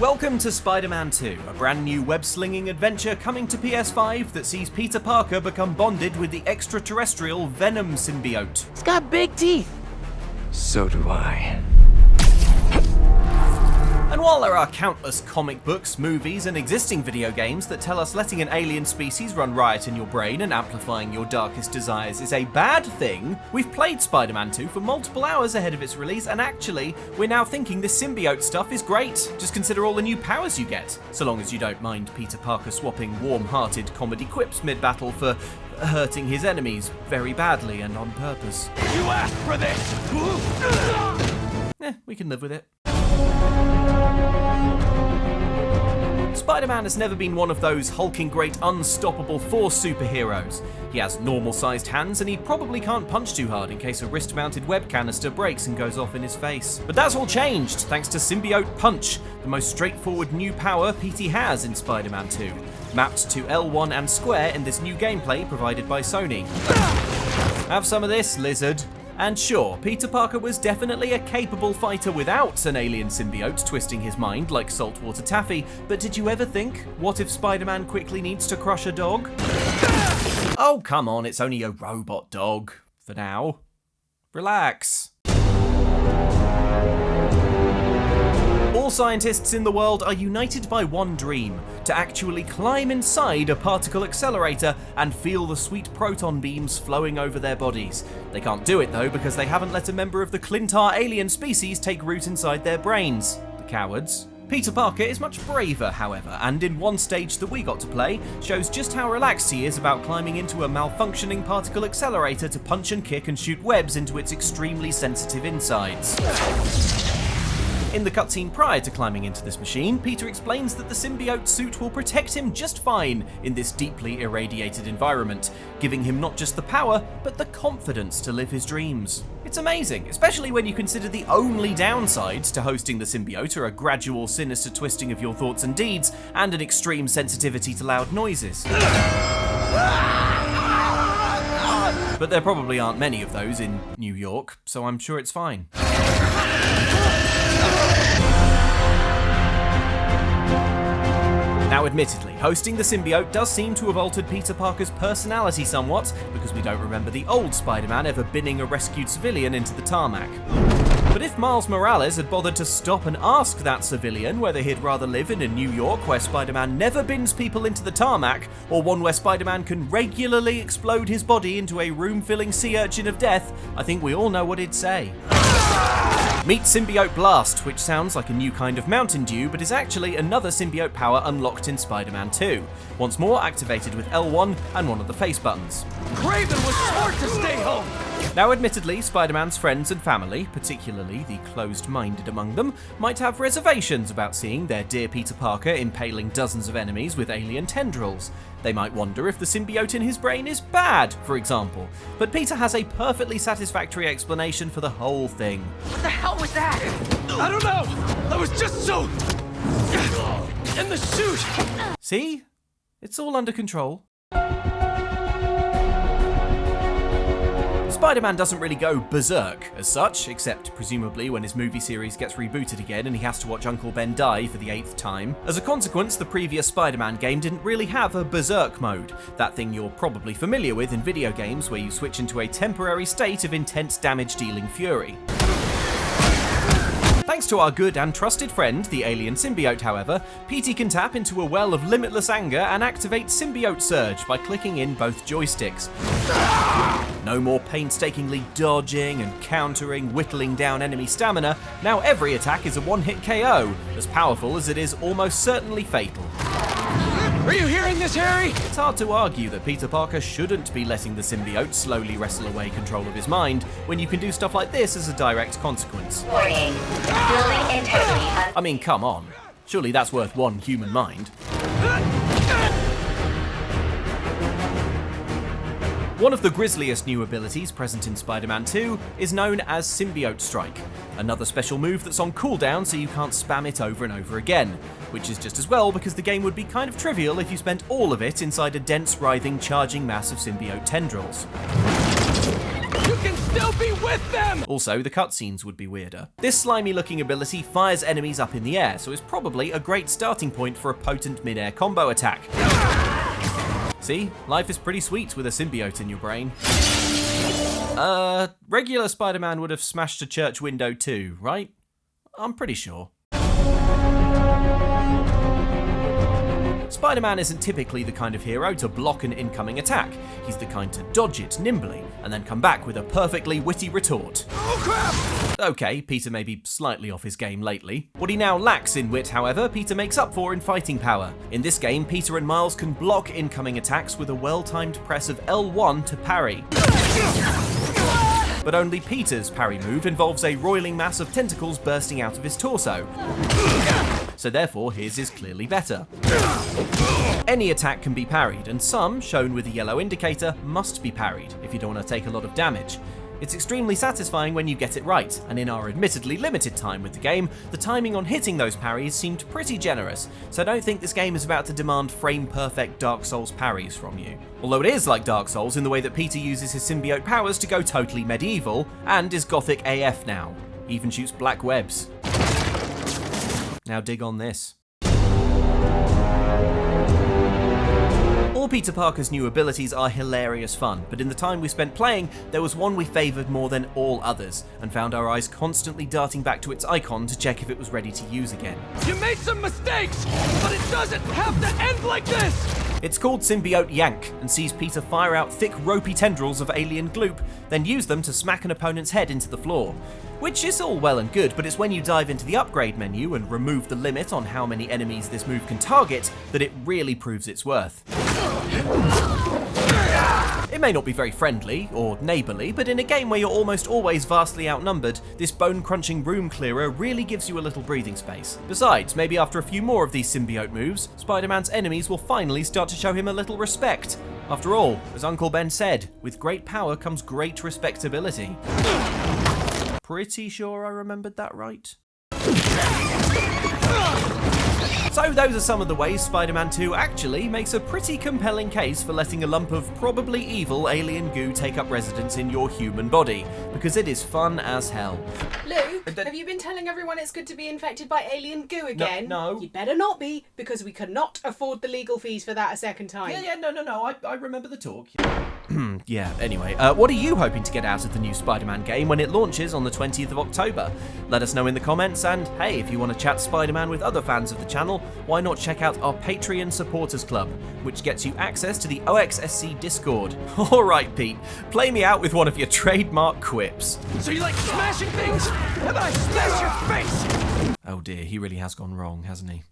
Welcome to Spider-Man 2, a brand new web-slinging adventure coming to PS5 that sees Peter Parker become bonded with the extraterrestrial Venom symbiote. It's got big teeth. So do I. And while there are countless comic books, movies, and existing video games that tell us letting an alien species run riot in your brain and amplifying your darkest desires is a bad thing, we've played Spider-Man 2 for multiple hours ahead of its release, and actually, we're now thinking this symbiote stuff is great. Just consider all the new powers you get, so long as you don't mind Peter Parker swapping warm-hearted comedy quips mid-battle for hurting his enemies very badly and on purpose. You asked for this! We can live with it. Spider-Man has never been one of those hulking great unstoppable force superheroes. He has normal-sized hands and he probably can't punch too hard in case a wrist-mounted web canister breaks and goes off in his face. But that's all changed thanks to Symbiote Punch, the most straightforward new power PT has in Spider-Man 2, mapped to L1 and square in this new gameplay provided by Sony. Have some of this, lizard. And sure, Peter Parker was definitely a capable fighter without an alien symbiote twisting his mind like saltwater taffy, but did you ever think, what if Spider-Man quickly needs to crush a dog? Oh, come on, it's only a robot dog. For now. Relax. All scientists in the world are united by one dream, to actually climb inside a particle accelerator and feel the sweet proton beams flowing over their bodies. They can't do it though because they haven't let a member of the Clintar alien species take root inside their brains. The cowards. Peter Parker is much braver, however, and in one stage that we got to play, shows just how relaxed he is about climbing into a malfunctioning particle accelerator to punch and kick and shoot webs into its extremely sensitive insides. In the cutscene prior to climbing into this machine, Peter explains that the symbiote suit will protect him just fine in this deeply irradiated environment, giving him not just the power, but the confidence to live his dreams. It's amazing, especially when you consider the only downsides to hosting the symbiote are a gradual, sinister twisting of your thoughts and deeds, and an extreme sensitivity to loud noises. But there probably aren't many of those in New York, so I'm sure it's fine. Now admittedly, hosting the symbiote does seem to have altered Peter Parker's personality somewhat, because we don't remember the old Spider-Man ever binning a rescued civilian into the tarmac. But if Miles Morales had bothered to stop and ask that civilian whether he'd rather live in a New York where Spider-Man never bins people into the tarmac, or one where Spider-Man can regularly explode his body into a room-filling sea urchin of death, I think we all know what he'd say. Meet Symbiote Blast, which sounds like a new kind of Mountain Dew, but is actually another symbiote power unlocked in Spider-Man 2, once more activated with L1 and one of the face buttons. Craven was smart to stay home! Now admittedly, Spider-Man's friends and family, particularly the closed-minded among them, might have reservations about seeing their dear Peter Parker impaling dozens of enemies with alien tendrils. They might wonder if the symbiote in his brain is bad, for example. But Peter has a perfectly satisfactory explanation for the whole thing. What the hell was that? I don't know! I was just so... in the suit! See? It's all under control. Spider-Man doesn't really go berserk as such, except presumably when his movie series gets rebooted again and he has to watch Uncle Ben die for the 8th time. As a consequence, the previous Spider-Man game didn't really have a berserk mode, that thing you're probably familiar with in video games where you switch into a temporary state of intense damage-dealing fury. Thanks to our good and trusted friend, the alien symbiote, however, PT can tap into a well of limitless anger and activate Symbiote Surge by clicking in both joysticks. No more painstakingly dodging and countering, whittling down enemy stamina. Now every attack is a one-hit KO, as powerful as it is almost certainly fatal. Are you hearing this, Harry? It's hard to argue that Peter Parker shouldn't be letting the symbiote slowly wrestle away control of his mind, when you can do stuff like this as a direct consequence. Warning. Building integrity. I mean, come on. Surely that's worth one human mind. One of the grisliest new abilities present in Spider-Man 2 is known as Symbiote Strike, another special move that's on cooldown so you can't spam it over and over again, which is just as well because the game would be kind of trivial if you spent all of it inside a dense, writhing, charging mass of symbiote tendrils. You can still be with them! Also, the cutscenes would be weirder. This slimy-looking ability fires enemies up in the air, so it's probably a great starting point for a potent mid-air combo attack. See? Life is pretty sweet with a symbiote in your brain. Regular Spider-Man would have smashed a church window too, right? I'm pretty sure. Spider-Man isn't typically the kind of hero to block an incoming attack. He's the kind to dodge it nimbly, and then come back with a perfectly witty retort. Oh crap! Okay, Peter may be slightly off his game lately. What he now lacks in wit, however, Peter makes up for in fighting power. In this game, Peter and Miles can block incoming attacks with a well-timed press of L1 to parry. But only Peter's parry move involves a roiling mass of tentacles bursting out of his torso. So therefore, his is clearly better. Any attack can be parried, and some, shown with a yellow indicator, must be parried if you don't want to take a lot of damage. It's extremely satisfying when you get it right, and in our admittedly limited time with the game, the timing on hitting those parries seemed pretty generous, so I don't think this game is about to demand frame-perfect Dark Souls parries from you. Although it is like Dark Souls in the way that Peter uses his symbiote powers to go totally medieval, and is gothic AF now. He even shoots black webs. Now dig on this. All Peter Parker's new abilities are hilarious fun, but in the time we spent playing, there was one we favoured more than all others, and found our eyes constantly darting back to its icon to check if it was ready to use again. You made some mistakes, but it doesn't have to end like this! It's called Symbiote YANK, and sees Peter fire out thick ropey tendrils of alien gloop, then use them to smack an opponent's head into the floor. Which is all well and good, but it's when you dive into the upgrade menu and remove the limit on how many enemies this move can target that it really proves its worth. It may not be very friendly or neighbourly, but in a game where you're almost always vastly outnumbered, this bone-crunching room clearer really gives you a little breathing space. Besides, maybe after a few more of these symbiote moves, Spider-Man's enemies will finally start to show him a little respect. After all, as Uncle Ben said, with great power comes great respectability. Pretty sure I remembered that right. So those are some of the ways Spider-Man 2 actually makes a pretty compelling case for letting a lump of probably evil alien goo take up residence in your human body, because it is fun as hell. Luke, have you been telling everyone it's good to be infected by alien goo again? No. You'd better not be, because we cannot afford the legal fees for that a second time. No, I remember the talk. Yeah, anyway, what are you hoping to get out of the new Spider-Man game when it launches on the 20th of October? Let us know in the comments, and hey, if you want to chat Spider-Man with other fans of the channel, why not check out our Patreon Supporters Club, which gets you access to the OXSC Discord. Alright Pete, play me out with one of your trademark quips. So you like smashing things? How about I smash your face? Oh dear, he really has gone wrong, hasn't he?